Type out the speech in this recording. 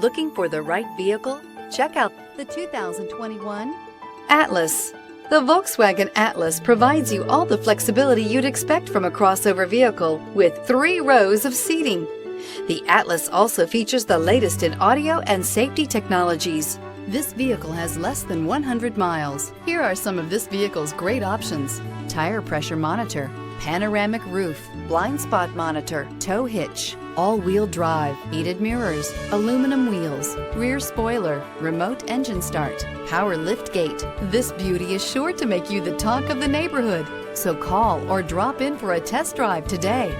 Looking for the right vehicle? Check out the 2021 Atlas. The Volkswagen Atlas provides you all the flexibility you'd expect from a crossover vehicle with 3 rows of seating. The Atlas also features the latest in audio and safety technologies. This vehicle has less than 100 miles. Here are some of this vehicle's great options: tire pressure monitor, panoramic roof, blind spot monitor, tow hitch, all-wheel drive, heated mirrors, aluminum wheels, rear spoiler, remote engine start, power lift gate. This beauty is sure to make you the talk of the neighborhood. So call or drop in for a test drive today.